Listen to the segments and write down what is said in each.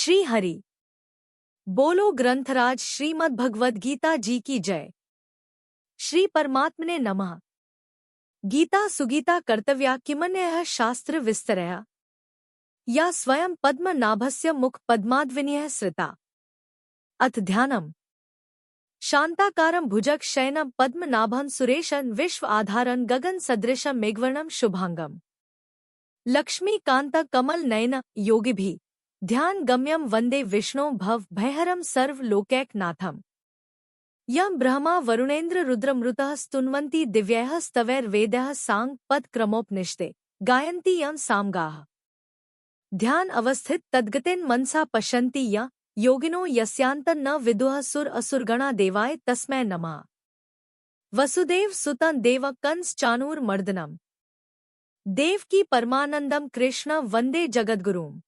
श्री हरि बोलो ग्रंथराज श्रीमद् भगवद गीता जी की जय। श्री परमात्मने नमः। गीता सुगीता कर्तव्या किमन्यः शास्त्र विस्तरया या स्वयं पद्मनाभस्य मुख पद्माद्विनीयः श्रिता। अथ ध्यानम्। शांताकारं भुजग शयनं पद्मनाभं सुरेशं विश्व आधारं गगन सदृशं मेघवर्णं शुभांगम् लक्ष्मीकांत कमल नयन योगिभिः ध्यान गम्यम वंदे विष्णु भव भयहरम सर्व लोकैकनाथम। यम ब्रह्मा वरुणेन्द्र रुद्रमृतः स्तुन्वन्ति दिव्यैः स्तवैर्वेदैः सांग पद क्रमोपनिषदे गायन्ति यं सामगाः। ध्यान अवस्थित तद्गतेन मनसा पश्यन्ति य योगिनो यस्यान्तं न विदुः सुर असुरगणा देवाय तस्मै नमः। वसुदेव सुतं देव कंस चाणूर मर्दनम देवकी परमानंदम कृष्ण वंदे जगद्गुरुम।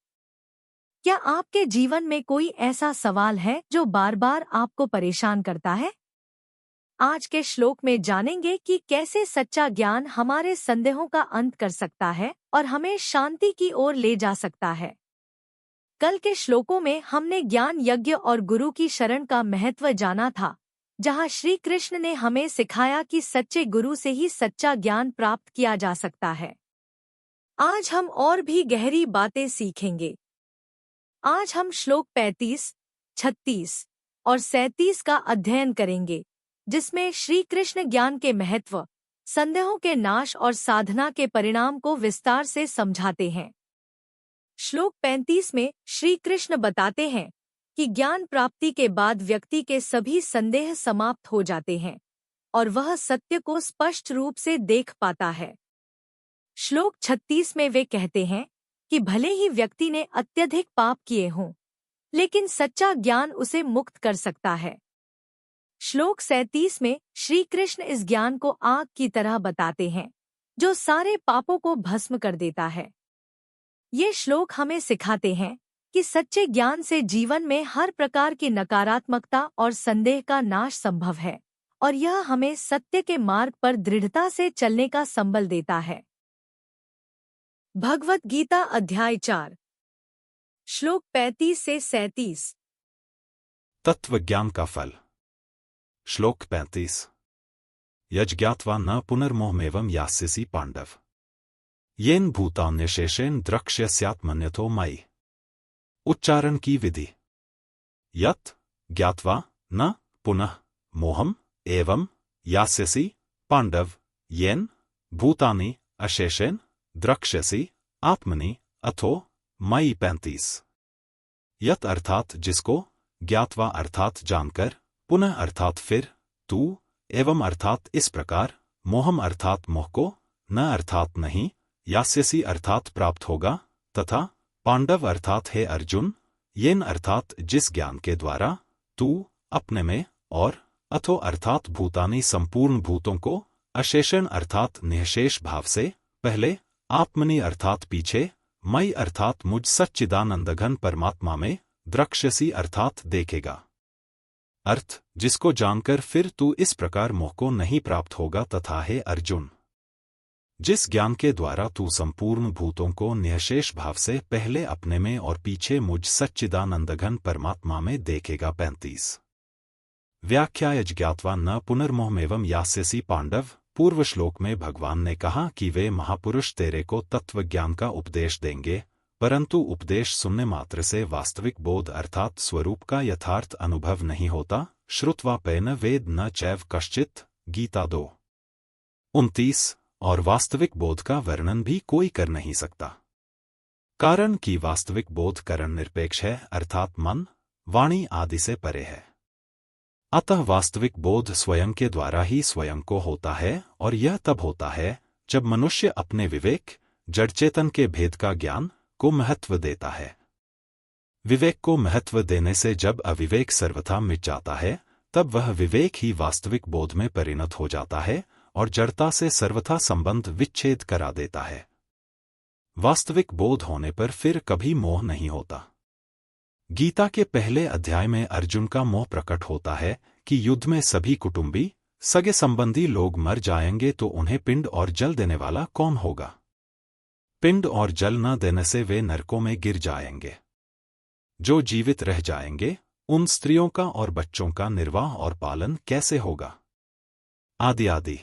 क्या आपके जीवन में कोई ऐसा सवाल है जो बार बार आपको परेशान करता है? आज के श्लोक में जानेंगे कि कैसे सच्चा ज्ञान हमारे संदेहों का अंत कर सकता है और हमें शांति की ओर ले जा सकता है। कल के श्लोकों में हमने ज्ञान यज्ञ और गुरु की शरण का महत्व जाना था, जहां श्री कृष्ण ने हमें सिखाया कि सच्चे गुरु से ही सच्चा ज्ञान प्राप्त किया जा सकता है। आज हम और भी गहरी बातें सीखेंगे। आज हम श्लोक 35, 36 और 37 का अध्ययन करेंगे, जिसमें श्री कृष्ण ज्ञान के महत्व, संदेहों के नाश और साधना के परिणाम को विस्तार से समझाते हैं। श्लोक 35 में श्री कृष्ण बताते हैं कि ज्ञान प्राप्ति के बाद व्यक्ति के सभी संदेह समाप्त हो जाते हैं और वह सत्य को स्पष्ट रूप से देख पाता है। श्लोक 36 में वे कहते हैं कि भले ही व्यक्ति ने अत्यधिक पाप किए हों, लेकिन सच्चा ज्ञान उसे मुक्त कर सकता है। श्लोक 37 में श्री कृष्ण इस ज्ञान को आग की तरह बताते हैं, जो सारे पापों को भस्म कर देता है। ये श्लोक हमें सिखाते हैं कि सच्चे ज्ञान से जीवन में हर प्रकार की नकारात्मकता और संदेह का नाश संभव है, और यह हमें सत्य के मार्ग पर दृढ़ता से चलने का संबल देता है। भगवद गीता अध्याय 4 श्लोक 35 से 37। तत्व ज्ञान का फल। श्लोक 35। यज्ञात्वा न पुनर्मोहमेवं यास्यसि पांडव येन भूतान्यशेषेण द्रक्ष्यस्यात्मन्यथो मयि। उच्चारण की विधि। यत् ज्ञात्वा न पुनः मोहम एवं यास्यसि पांडव येन भूतानि अशेषेण द्रक्ष्यसि आत्मनि अथो मयि। 35। यत् अर्थात जिसको, ज्ञात्वा अर्थात जानकर, पुनः अर्थात फिर, तू, एवं अर्थात इस प्रकार, मोहम अर्थात मोह को, न अर्थात नहीं, यास्यसि अर्थात प्राप्त होगा, तथा पांडव अर्थात है अर्जुन, येन अर्थात जिस ज्ञान के द्वारा, तू अपने में, और अथो अर्थात भूतानि संपूर्ण भूतों को, अशेषण अर्थात निःशेष भाव से, पहले, आत्मनि अर्थात पीछे, मयि अर्थात मुझ सच्चिदानंदघन परमात्मा में, द्रक्ष्यसि अर्थात देखेगा। अर्थ जिसको जानकर फिर तू इस प्रकार मोह को नहीं प्राप्त होगा, तथा है अर्जुन जिस ज्ञान के द्वारा तू संपूर्ण भूतों को निःशेष भाव से पहले अपने में और पीछे मुझ सच्चिदानंदघन परमात्मा में देखेगा। 35। व्याख्या। यज्ञात्वा न पुनर्मोहमेवं यास्यसि पांडव। पूर्व श्लोक में भगवान ने कहा कि वे महापुरुष तेरे को तत्व ज्ञान का उपदेश देंगे, परंतु उपदेश सुनने मात्र से वास्तविक बोध अर्थात स्वरूप का यथार्थ अनुभव नहीं होता। श्रुत्वा पैन वेद न चैव कश्चित्। गीता 2:29। और वास्तविक बोध का वर्णन भी कोई कर नहीं सकता, कारण कि वास्तविक बोध करण निरपेक्ष है, अर्थात मन, वाणी आदि से परे है। अतः वास्तविक बोध स्वयं के द्वारा ही स्वयं को होता है, और यह तब होता है जब मनुष्य अपने विवेक, जड़चेतन के भेद का ज्ञान को महत्व देता है। विवेक को महत्व देने से जब अविवेक सर्वथा मिट जाता है, तब वह विवेक ही वास्तविक बोध में परिणत हो जाता है और जड़ता से सर्वथा संबंध विच्छेद करा देता है। वास्तविक बोध होने पर फिर कभी मोह नहीं होता। गीता के पहले अध्याय में अर्जुन का मोह प्रकट होता है कि युद्ध में सभी कुटुंबी, सगे संबंधी लोग मर जाएंगे तो उन्हें पिंड और जल देने वाला कौन होगा? पिंड और जल न देने से वे नरकों में गिर जाएंगे। जो जीवित रह जाएंगे उन स्त्रियों का और बच्चों का निर्वाह और पालन कैसे होगा? आदि आदि।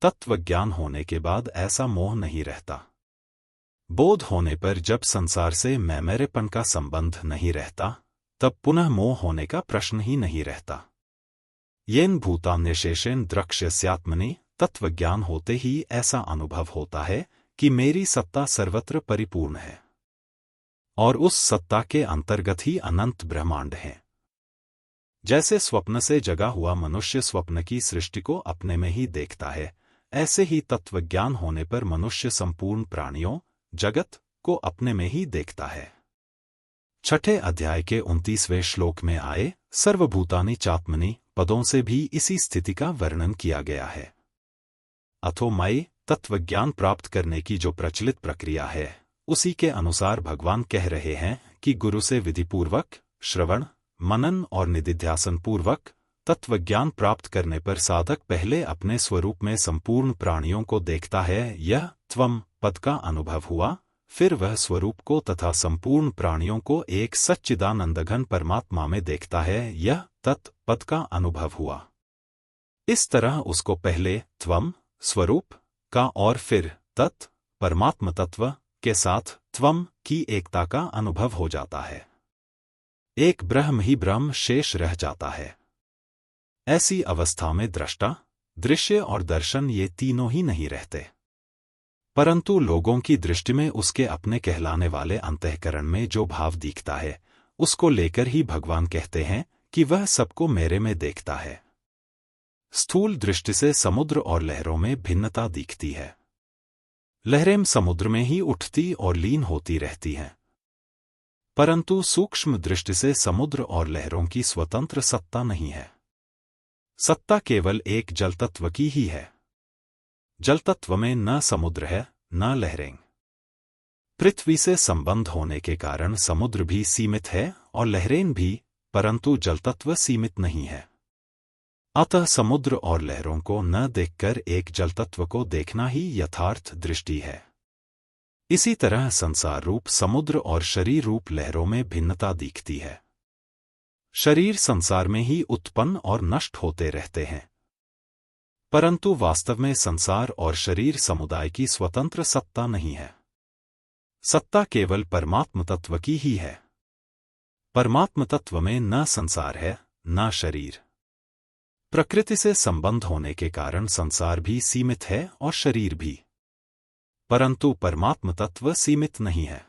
तत्वज्ञान होने के बाद ऐसा मोह नहीं रहता। बोध होने पर जब संसार से मैं मेरेपन का संबंध नहीं रहता, तब पुनः मोह होने का प्रश्न ही नहीं रहता। येन भूतान्यशेषेन द्रक्ष्यस्यात्मनि, तत्वज्ञान होते ही ऐसा अनुभव होता है कि मेरी सत्ता सर्वत्र परिपूर्ण है और उस सत्ता के अंतर्गत ही अनंत ब्रह्मांड हैं। जैसे स्वप्न से जगा हुआ मनुष्य स्वप्न की सृष्टि को अपने में ही देखता है, ऐसे ही तत्वज्ञान होने पर मनुष्य संपूर्ण प्राणियों, जगत को अपने में ही देखता है। छठे अध्याय के 29वें श्लोक में आए सर्वभूतानि चात्मनि पदों से भी इसी स्थिति का वर्णन किया गया है। अथो मयि, तत्वज्ञान प्राप्त करने की जो प्रचलित प्रक्रिया है, उसी के अनुसार भगवान कह रहे हैं कि गुरु से विधिपूर्वक श्रवण, मनन और निदिध्यासन पूर्वक तत्वज्ञान प्राप्त करने पर साधक पहले अपने स्वरूप में संपूर्ण प्राणियों को देखता है। यह त्वम पद का अनुभव हुआ, फिर वह स्वरूप को तथा संपूर्ण प्राणियों को एक सच्चिदानंदघन परमात्मा में देखता है। यह तत् पद का अनुभव हुआ। इस तरह उसको पहले त्वम स्वरूप का और फिर तत् परमात्म तत्व के साथ त्वम की एकता का अनुभव हो जाता है। एक ब्रह्म ही ब्रह्म शेष रह जाता है। ऐसी अवस्था में दृष्टा, दृश्य और दर्शन ये तीनों ही नहीं रहते, परंतु लोगों की दृष्टि में उसके अपने कहलाने वाले अंतःकरण में जो भाव दिखता है, उसको लेकर ही भगवान कहते हैं कि वह सबको मेरे में देखता है। स्थूल दृष्टि से समुद्र और लहरों में भिन्नता दिखती है। लहरें समुद्र में ही उठती और लीन होती रहती हैं, परंतु सूक्ष्म दृष्टि से समुद्र और लहरों की स्वतंत्र सत्ता नहीं है। सत्ता केवल एक जलतत्व की ही है। जलतत्व में न समुद्र है न लहरें। पृथ्वी से संबंध होने के कारण समुद्र भी सीमित है और लहरें भी, परंतु जलतत्व सीमित नहीं है। अतः समुद्र और लहरों को न देखकर एक जलतत्व को देखना ही यथार्थ दृष्टि है। इसी तरह संसार रूप समुद्र और शरीर रूप लहरों में भिन्नता दिखती है। शरीर संसार में ही उत्पन्न और नष्ट होते रहते हैं, परंतु वास्तव में संसार और शरीर समुदाय की स्वतंत्र सत्ता नहीं है। सत्ता केवल परमात्म तत्व की ही है। परमात्म तत्व में न संसार है न शरीर। प्रकृति से संबंध होने के कारण संसार भी सीमित है और शरीर भी, परंतु परमात्म तत्व सीमित नहीं है।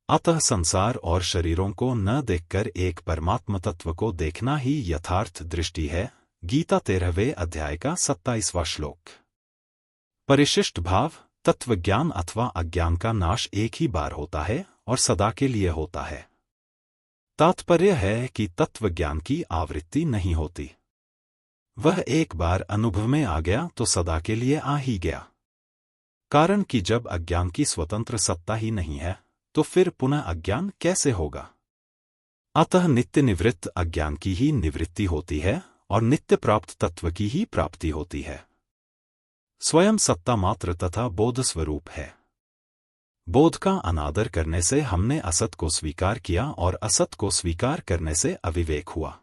अतः संसार और शरीरों को न देखकर एक परमात्म तत्व को देखना ही यथार्थ दृष्टि है। गीता 13वें अध्याय का 27वां श्लोक। परिशिष्ट भाव, तत्वज्ञान अथवा अज्ञान का नाश एक ही बार होता है और सदा के लिए होता है। तात्पर्य है कि तत्वज्ञान की आवृत्ति नहीं होती। वह एक बार अनुभव में आ गया तो सदा के लिए आ ही गया। कारण कि जब अज्ञान की स्वतंत्र सत्ता ही नहीं है, तो फिर पुनः अज्ञान कैसे होगा? अतः नित्य निवृत्त अज्ञान की ही निवृत्ति होती है और नित्य प्राप्त तत्व की ही प्राप्ति होती है। स्वयं सत्ता मात्र तथा बोध स्वरूप है। बोध का अनादर करने से हमने असत को स्वीकार किया और असत को स्वीकार करने से अविवेक हुआ।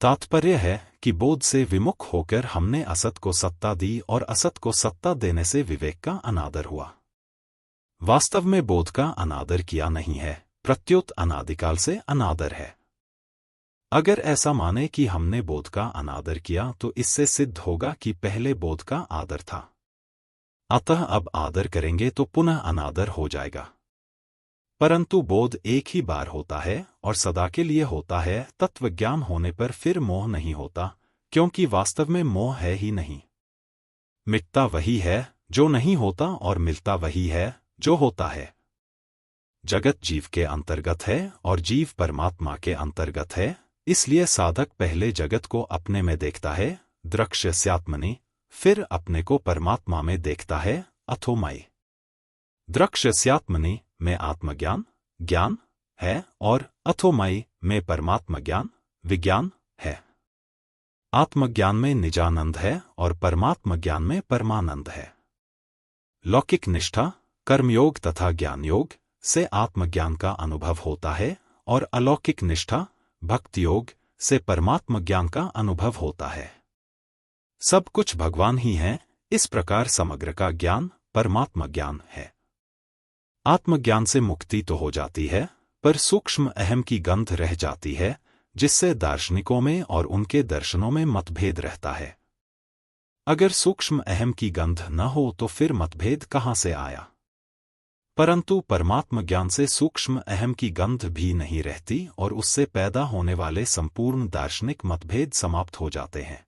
तात्पर्य है कि बोध से विमुख होकर हमने असत को सत्ता दी और असत को सत्ता देने से विवेक का अनादर हुआ। वास्तव में बोध का अनादर किया नहीं है, प्रत्युत अनादिकाल से अनादर है। अगर ऐसा माने कि हमने बोध का अनादर किया तो इससे सिद्ध होगा कि पहले बोध का आदर था। अतः अब आदर करेंगे तो पुनः अनादर हो जाएगा। परंतु बोध एक ही बार होता है और सदा के लिए होता है। तत्वज्ञान होने पर फिर मोह नहीं होता, क्योंकि वास्तव में मोह है ही नहीं। मिटता वही है जो नहीं होता और मिलता वही है जो होता है। जगत जीव के अंतर्गत है और जीव परमात्मा के अंतर्गत है, इसलिए साधक पहले जगत को अपने में देखता है, द्रक्ष्यस्यात्मनि, फिर अपने को परमात्मा में देखता है, अथो मयि। द्रक्ष्यस्यात्मनि में आत्मज्ञान, ज्ञान है और अथो मयि में परमात्मा ज्ञान, विज्ञान है। आत्मज्ञान में निजानंद है और परमात्मा ज्ञान में परमानंद है। लौकिक निष्ठा, कर्मयोग तथा ज्ञान योग से आत्मज्ञान का अनुभव होता है और अलौकिक निष्ठा भक्ति योग से परमात्म ज्ञान का अनुभव होता है। सब कुछ भगवान ही है, इस प्रकार समग्र का ज्ञान परमात्म ज्ञान है। आत्मज्ञान से मुक्ति तो हो जाती है, पर सूक्ष्म अहम की गंध रह जाती है, जिससे दार्शनिकों में और उनके दर्शनों में मतभेद रहता है। अगर सूक्ष्म अहम की गंध न हो तो फिर मतभेद कहाँ से आया? परंतु परमात्म ज्ञान से सूक्ष्म अहम की गंध भी नहीं रहती और उससे पैदा होने वाले संपूर्ण दार्शनिक मतभेद समाप्त हो जाते हैं।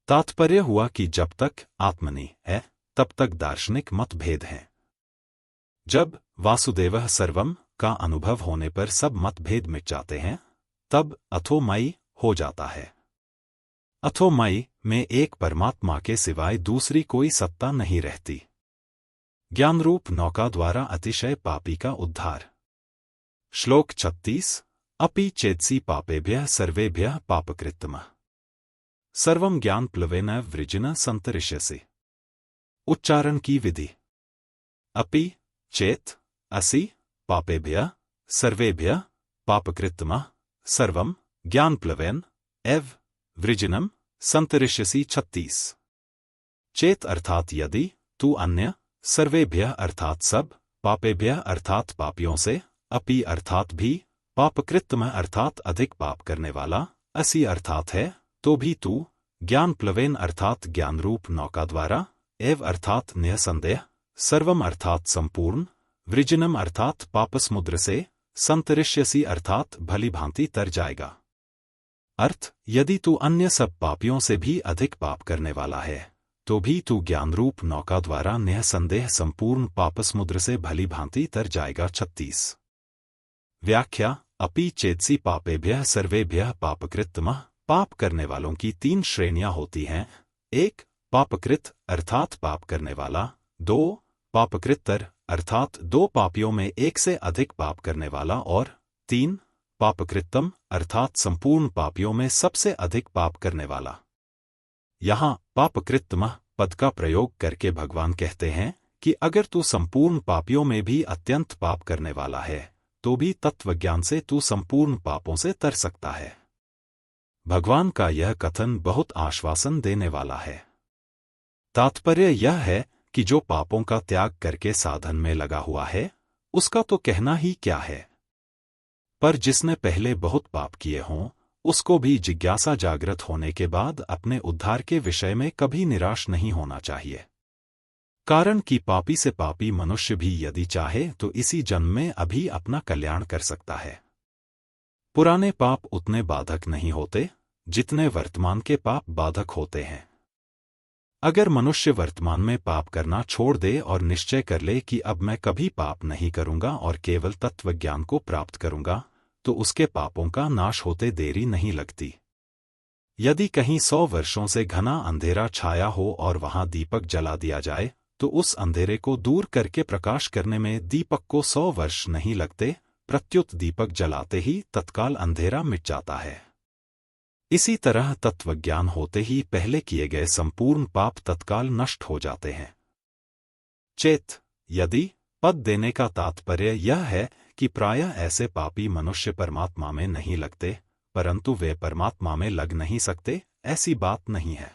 तात्पर्य हुआ कि जब तक आत्मनि है तब तक दार्शनिक मतभेद हैं। जब वासुदेवः सर्वम का अनुभव होने पर सब मतभेद मिट जाते हैं, तब अथोमयी हो जाता है। अथोमयी में एक परमात्मा के सिवाय दूसरी कोई सत्ता नहीं रहती। ज्ञानरूप नौका द्वारा अतिशय पापी का उद्धार। श्लोक 36 अपि चेत्सि पापेभ्यः सर्वेभ्यः पापकृत्तम सर्वं ज्ञान प्लवेन वृजिन संतरिष्यसि। उच्चारण की विधि। अपि चेत असि पापेभ्यः सर्वेभ्यः पापकृत्तम सर्वं ज्ञान प्लवेन एव वृजिनम संतरिष्यसि। 36 चेत अर्थात यदि, तू अन्य, सर्वेभ्यः अर्थात सब, पापेभ्यः अर्थात पापियों से, अपि अर्थात भी, पापकृत्तम अर्थात अधिक पाप करने वाला, असि अर्थात है, तो भी तू, ज्ञान प्लवेन अर्थात ज्ञान रूप नौका द्वारा, एव अर्थात निःसंदेह, सर्वम अर्थात संपूर्ण, वृजिनम अर्थात पापसमुद्र से, संतरिष्यसि अर्थात भली भांति तर जाएगा। अर्थ, यदि तू अन्य सब पापियों से भी अधिक पाप करने वाला है, तो भी तू ज्ञानरूप नौका द्वारा निःसंदेह संपूर्ण पापसमुद्र से भली भांति तर जाएगा। 36 व्याख्या। अपि चेत्सि पापेभ्यः सर्वेभ्यः पापकृत्तम। पाप करने वालों की 3 श्रेणियां होती हैं। 1 पापकृत अर्थात पाप करने वाला। 2 पापकृत्तर अर्थात 2 पापियों में एक से अधिक पाप करने वाला। और 3 पापकृत्तम अर्थात संपूर्ण पापियों में सबसे अधिक पाप करने वाला। यहाँ पापकृत्तम पद का प्रयोग करके भगवान कहते हैं कि अगर तू संपूर्ण पापियों में भी अत्यंत पाप करने वाला है, तो भी तत्वज्ञान से तू संपूर्ण पापों से तर सकता है। भगवान का यह कथन बहुत आश्वासन देने वाला है। तात्पर्य यह है कि जो पापों का त्याग करके साधन में लगा हुआ है, उसका तो कहना ही क्या है। पर जिसने पहले बहुत पाप किए हों, उसको भी जिज्ञासा जागृत होने के बाद अपने उद्धार के विषय में कभी निराश नहीं होना चाहिए। कारण कि पापी से पापी मनुष्य भी यदि चाहे तो इसी जन्म में अभी अपना कल्याण कर सकता है। पुराने पाप उतने बाधक नहीं होते जितने वर्तमान के पाप बाधक होते हैं। अगर मनुष्य वर्तमान में पाप करना छोड़ दे और निश्चय कर ले कि अब मैं कभी पाप नहीं करूंगा और केवल तत्वज्ञान को प्राप्त करूंगा, तो उसके पापों का नाश होते देरी नहीं लगती। यदि कहीं 100 वर्षों से घना अंधेरा छाया हो और वहां दीपक जला दिया जाए, तो उस अंधेरे को दूर करके प्रकाश करने में दीपक को 100 वर्ष नहीं लगते, प्रत्युत दीपक जलाते ही तत्काल अंधेरा मिट जाता है। इसी तरह तत्वज्ञान होते ही पहले किए गए संपूर्ण पाप तत्काल नष्ट हो जाते हैं। चेत यदि पद देने का तात्पर्य यह है कि प्रायः ऐसे पापी मनुष्य परमात्मा में नहीं लगते, परंतु वे परमात्मा में लग नहीं सकते, ऐसी बात नहीं है।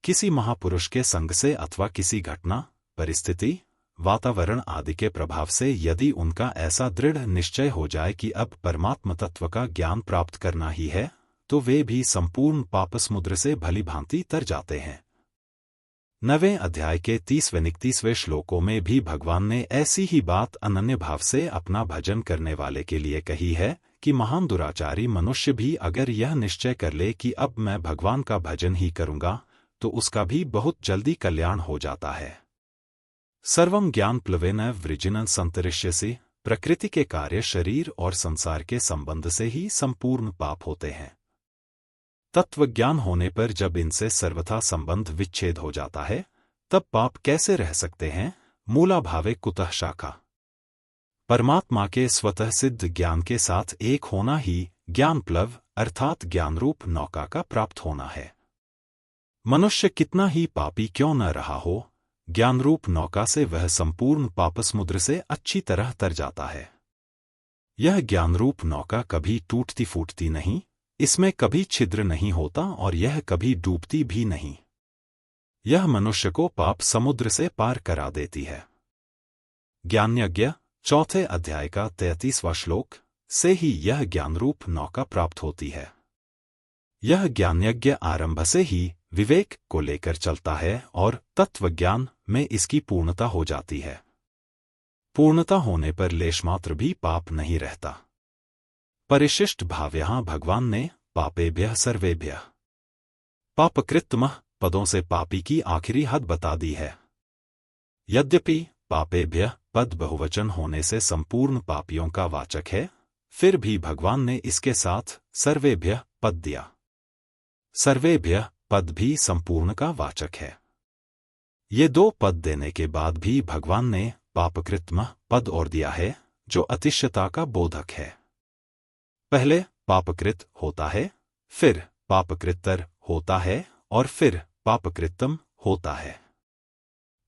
किसी महापुरुष के संग से अथवा किसी घटना, परिस्थिति, वातावरण आदि के प्रभाव से यदि उनका ऐसा दृढ़ निश्चय हो जाए कि अब परमात्म तत्व का ज्ञान प्राप्त करना ही है, तो वे भी संपूर्ण पापसमुद्र से भली भांति तर जाते हैं। 9वें अध्याय के 30वें-31वें श्लोकों में भी भगवान ने ऐसी ही बात अनन्य भाव से अपना भजन करने वाले के लिए कही है कि महान दुराचारी मनुष्य भी अगर यह निश्चय कर ले कि अब मैं भगवान का भजन ही करूंगा, तो उसका भी बहुत जल्दी कल्याण हो जाता है। सर्वं ज्ञान प्लवेन वृजिन संतरिष्यसि। प्रकृति के कार्य शरीर और संसार के संबंध से ही संपूर्ण पाप होते हैं। तत्वज्ञान होने पर जब इनसे सर्वथा संबंध विच्छेद हो जाता है, तब पाप कैसे रह सकते हैं? मूला भावे कुतः शाखा। परमात्मा के स्वतः सिद्ध ज्ञान के साथ एक होना ही ज्ञान प्लव अर्थात ज्ञानरूप नौका का प्राप्त होना है। मनुष्य कितना ही पापी क्यों न रहा हो, ज्ञानरूप नौका से वह संपूर्ण पाप समुद्र से अच्छी तरह तर जाता है। यह ज्ञानरूप नौका कभी टूटती फूटती नहीं, इसमें कभी छिद्र नहीं होता और यह कभी डूबती भी नहीं। यह मनुष्य को पाप समुद्र से पार करा देती है। ज्ञानयज्ञ चौथे अध्याय का 33वां श्लोक से ही यह ज्ञानरूप नौका प्राप्त होती है। यह ज्ञानयज्ञ आरंभ से ही विवेक को लेकर चलता है और तत्वज्ञान में इसकी पूर्णता हो जाती है। पूर्णता होने पर लेशमात्र भी पाप नहीं रहता। परिशिष्ट भाव यहाँ भगवान ने पापेभ्यः सर्वेभ्यः पापकृत्तमः पदों से पापी की आखिरी हद बता दी है। यद्यपि पापेभ्यः पद बहुवचन होने से संपूर्ण पापियों का वाचक है, फिर भी भगवान ने इसके साथ सर्वेभ्यः पद दिया। सर्वेभ्यः पद भी संपूर्ण का वाचक है। ये दो पद देने के बाद भी भगवान ने पापकृत्तमः पद और दिया है, जो अतिशयता का बोधक है। पहले पापकृत होता है, फिर पापकृत्तर होता है और फिर पापकृत्तम होता है।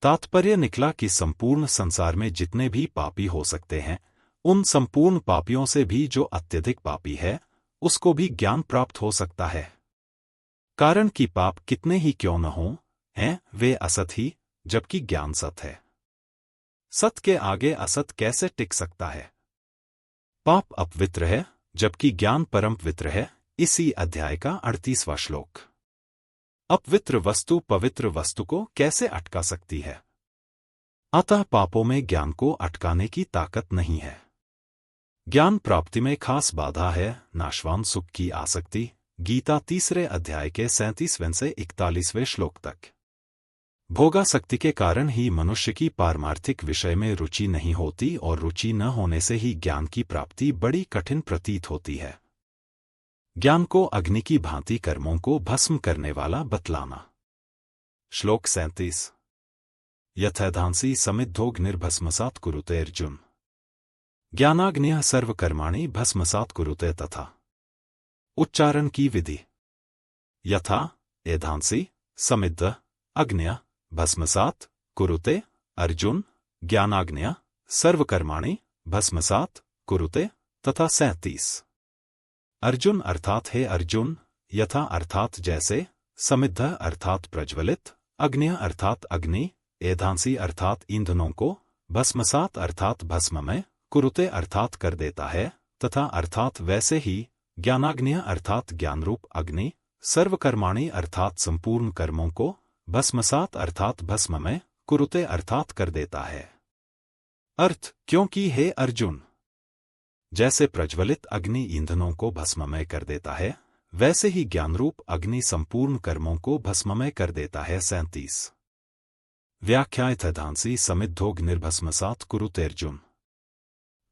तात्पर्य निकला कि संपूर्ण संसार में जितने भी पापी हो सकते हैं, उन संपूर्ण पापियों से भी जो अत्यधिक पापी है, उसको भी ज्ञान प्राप्त हो सकता है। कारण कि पाप कितने ही क्यों न हों, हैं वे असत ही, जबकि ज्ञान सत है। सत के आगे असत कैसे टिक सकता है? पाप अपवित्र है, जबकि ज्ञान परम पवित्र है। इसी अध्याय का 38वां श्लोक। अपवित्र वस्तु पवित्र वस्तु को कैसे अटका सकती है? अतः पापों में ज्ञान को अटकाने की ताकत नहीं है। ज्ञान प्राप्ति में खास बाधा है नाशवान सुख की आसक्ति। गीता 3 अध्याय के 37वें से 41वें श्लोक तक। भोगासक्ति के कारण ही मनुष्य की पारमार्थिक विषय में रुचि नहीं होती और रुचि न होने से ही ज्ञान की प्राप्ति बड़ी कठिन प्रतीत होती है। ज्ञान को अग्नि की भांति कर्मों को भस्म करने वाला बतलाना। श्लोक 37। यथैधांसि समिद्धोऽग्निर्भस्मसात् कुरुते अर्जुन। ज्ञानाग्निः सर्वकर्माणि भस्मसात् कुरुते तथा। उच्चारण की विधि। यथा एधांसि समिद्ध अग्न्यः भस्मसात् कुरुते अर्जुन। ज्ञानाग्न्यः सर्वकर्माणि भस्मसात् कुरुते तथा। 37। अर्जुन अर्थात हे अर्जुन, यथा अर्थात जैसे, समिद्ध अर्थात प्रज्वलित, अग्न्यः अर्थात अग्नि, एधांसि अर्थात ईंधनों को, भस्मसात् अर्थात भस्ममय, कुरुते अर्थात कर देता है, तथा अर्थात वैसे ही, ज्ञानाग्न्यः अर्थात ज्ञानरूप अग्नि, सर्वकर्माणि अर्थात संपूर्ण कर्मों को, भस्मसात् अर्थात भस्ममय, कुरुते अर्थात कर देता है। अर्थ क्योंकि हे अर्जुन, जैसे प्रज्वलित अग्नि ईंधनों को भस्ममय कर देता है, वैसे ही ज्ञानरूप अग्नि संपूर्ण कर्मों को भस्ममय कर देता है। 37। व्याख्या। यथैधांसि समिद्धोऽग्निर्भस्मसात् कुरुते अर्जुन।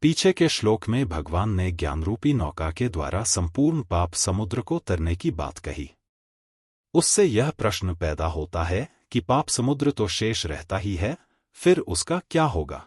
पीछे के श्लोक में भगवान ने ज्ञानरूपी नौका के द्वारा संपूर्ण पाप समुद्र को तरने की बात कही। उससे यह प्रश्न पैदा होता है कि पाप समुद्र तो शेष रहता ही है, फिर उसका क्या होगा?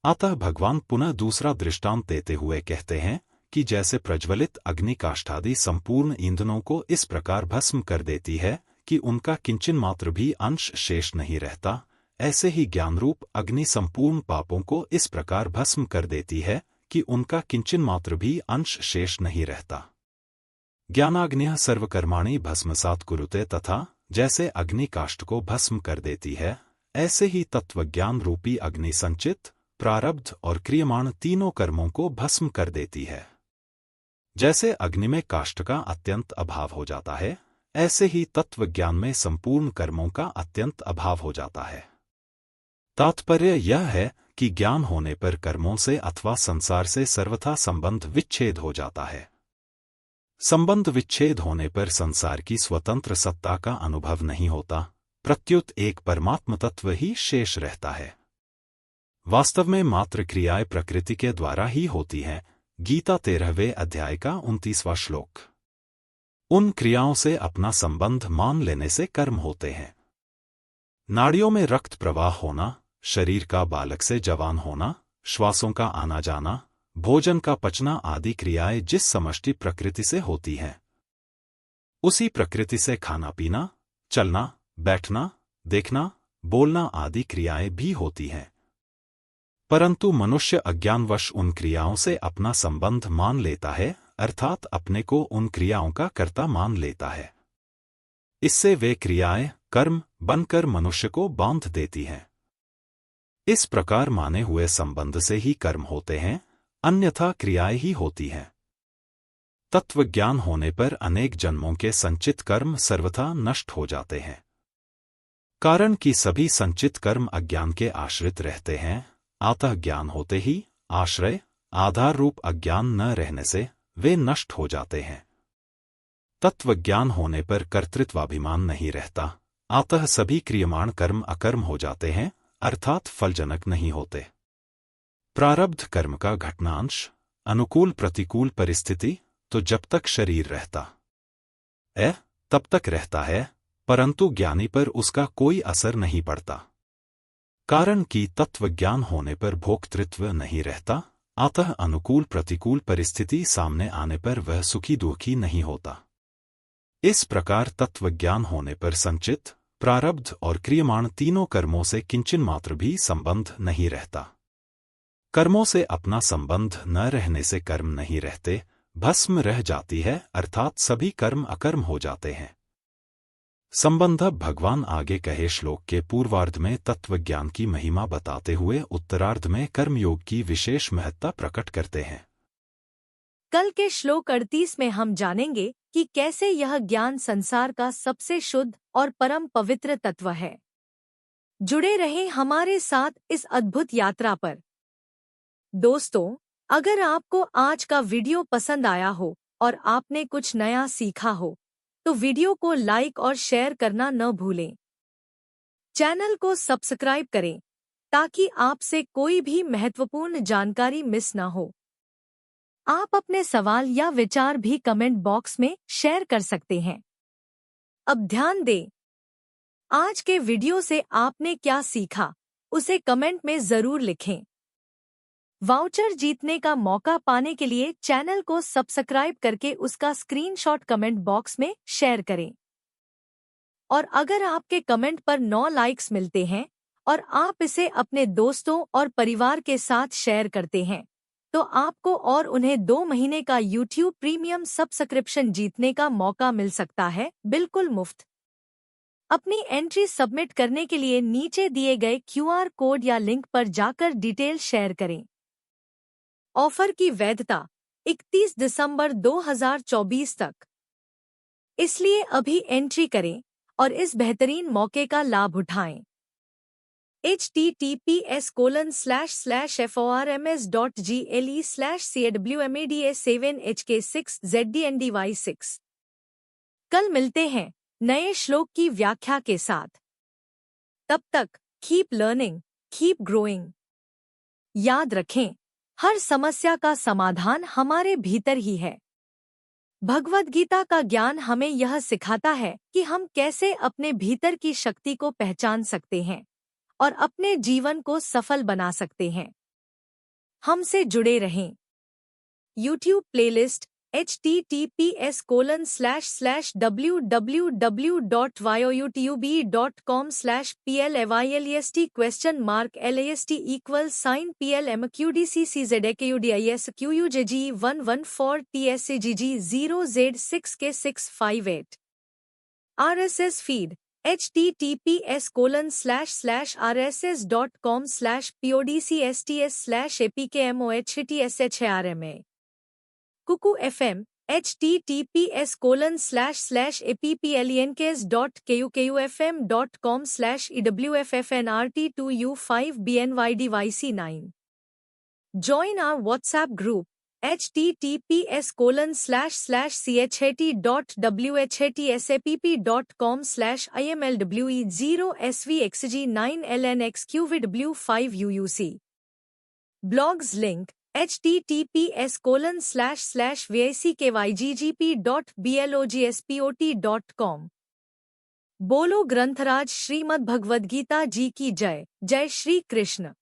अतः भगवान पुनः दूसरा दृष्टांत देते हुए कहते हैं कि जैसे प्रज्वलित अग्नि काष्ठादि संपूर्ण ईंधनों को इस प्रकार भस्म कर देती है कि उनका किंचन मात्र भी अंश शेष नहीं रहता, ऐसे ही ज्ञानरूप अग्नि संपूर्ण पापों को इस प्रकार भस्म कर देती है कि उनका किंचन मात्र भी अंश शेष नहीं रहता। ज्ञानाग्निः सर्वकर्माणि भस्मसात् कुरुते तथा। जैसे अग्नि काष्ठ को भस्म कर देती है, ऐसे ही तत्वज्ञान रूपी अग्नि संचित, प्रारब्ध और क्रियमाण तीनों कर्मों को भस्म कर देती है। जैसे अग्नि में काष्ठ का अत्यंत अभाव हो जाता है, ऐसे ही तत्वज्ञान में संपूर्ण कर्मों का अत्यंत अभाव हो जाता है। तात्पर्य यह है कि ज्ञान होने पर कर्मों से अथवा संसार से सर्वथा संबंध विच्छेद हो जाता है। संबंध विच्छेद होने पर संसार की स्वतंत्र सत्ता का अनुभव नहीं होता, प्रत्युत एक परमात्म तत्व ही शेष रहता है। वास्तव में मात्र क्रियाएं प्रकृति के द्वारा ही होती हैं। गीता 13वें अध्याय का 29वां श्लोक। उन क्रियाओं से अपना संबंध मान लेने से कर्म होते हैं। नाड़ियों में रक्त प्रवाह होना, शरीर का बालक से जवान होना, श्वासों का आना जाना, भोजन का पचना आदि क्रियाएं जिस समष्टि प्रकृति से होती हैं, उसी प्रकृति से खाना पीना, चलना, बैठना, देखना, बोलना आदि क्रियाएं भी होती हैं। परंतु मनुष्य अज्ञानवश उन क्रियाओं से अपना संबंध मान लेता है, अर्थात अपने को उन क्रियाओं का कर्ता मान लेता है। इससे वे क्रियाएं कर्म बनकर मनुष्य को बांध देती हैं। इस प्रकार माने हुए संबंध से ही कर्म होते हैं, अन्यथा क्रियाएं ही होती हैं। तत्वज्ञान होने पर अनेक जन्मों के संचित कर्म सर्वथा नष्ट हो जाते हैं। कारण कि सभी संचित कर्म अज्ञान के आश्रित रहते हैं, अतः ज्ञान होते ही आश्रय आधार रूप अज्ञान न रहने से वे नष्ट हो जाते हैं। तत्वज्ञान होने पर कर्तृत्वाभिमान नहीं रहता, अतः सभी क्रियमाण कर्म अकर्म हो जाते हैं, अर्थात फलजनक नहीं होते। प्रारब्ध कर्म का घटनांश अनुकूल प्रतिकूल परिस्थिति तो जब तक शरीर रहता है तब तक रहता है, परंतु ज्ञानी पर उसका कोई असर नहीं पड़ता। कारण कि तत्वज्ञान होने पर भोक्तृत्व नहीं रहता, अतः अनुकूल प्रतिकूल परिस्थिति सामने आने पर वह सुखी दुखी नहीं होता। इस प्रकार तत्वज्ञान होने पर संचित प्रारब्ध और क्रियमाण तीनों कर्मों से किंचन मात्र भी संबंध नहीं रहता। कर्मों से अपना संबंध न रहने से कर्म नहीं रहते, भस्म रह जाती है, अर्थात सभी कर्म अकर्म हो जाते हैं। संबंध भगवान आगे कहे श्लोक के पूर्वार्ध में तत्वज्ञान की महिमा बताते हुए उत्तरार्ध में कर्मयोग की विशेष महत्ता प्रकट करते हैं। कल के श्लोक 38 में हम जानेंगे कि कैसे यह ज्ञान संसार का सबसे शुद्ध और परम पवित्र तत्व है। जुड़े रहें हमारे साथ इस अद्भुत यात्रा पर। दोस्तों, अगर आपको आज का वीडियो पसंद आया हो और आपने कुछ नया सीखा हो, तो वीडियो को लाइक और शेयर करना न भूलें। चैनल को सब्सक्राइब करें ताकि आपसे कोई भी महत्वपूर्ण जानकारी मिस न हो। आप अपने सवाल या विचार भी कमेंट बॉक्स में शेयर कर सकते हैं। अब ध्यान दें, आज के वीडियो से आपने क्या सीखा, उसे कमेंट में जरूर लिखें। वाउचर जीतने का मौका पाने के लिए चैनल को सब्सक्राइब करके उसका स्क्रीनशॉट कमेंट बॉक्स में शेयर करें। और अगर आपके कमेंट पर 9 लाइक्स मिलते हैं और आप इसे अपने दोस्तों और परिवार के साथ शेयर करते हैं, तो आपको और उन्हें 2 महीने का YouTube प्रीमियम सब्सक्रिप्शन जीतने का मौका मिल सकता है, बिल्कुल मुफ्त। अपनी एंट्री सबमिट करने के लिए नीचे दिए गए QR कोड या लिंक पर जाकर डिटेल शेयर करें। ऑफर की वैधता 31 दिसंबर 2024 तक, इसलिए अभी एंट्री करें और इस बेहतरीन मौके का लाभ उठाएं। https://forms.gle/cwmada7hk6zdndy6। कल मिलते हैं नए श्लोक की व्याख्या के साथ। तब तक कीप लर्निंग, कीप ग्रोइंग। याद रखें, हर समस्या का समाधान हमारे भीतर ही है। भगवद गीता का ज्ञान हमें यह सिखाता है कि हम कैसे अपने भीतर की शक्ति को पहचान सकते हैं और अपने जीवन को सफल बना सकते हैं। हमसे जुड़े रहें। YouTube playlist https://www.youtube.com/plivlst?list?question_PLMQDCCZKUDIS RSS feed https://rss.com/podcasts/apkmohttshRMA Kuku FM https://applenkes.kukufm.com/ewffnrt2u5bnydyc9 Join our WhatsApp group https://chat.whats/app.com/imlwe0svxg9lnxqvw5uuc Blogs link https://vickygp.blogspot.com बोलो ग्रंथराज श्रीमद् भगवद गीता जी की जय। जय श्री कृष्ण।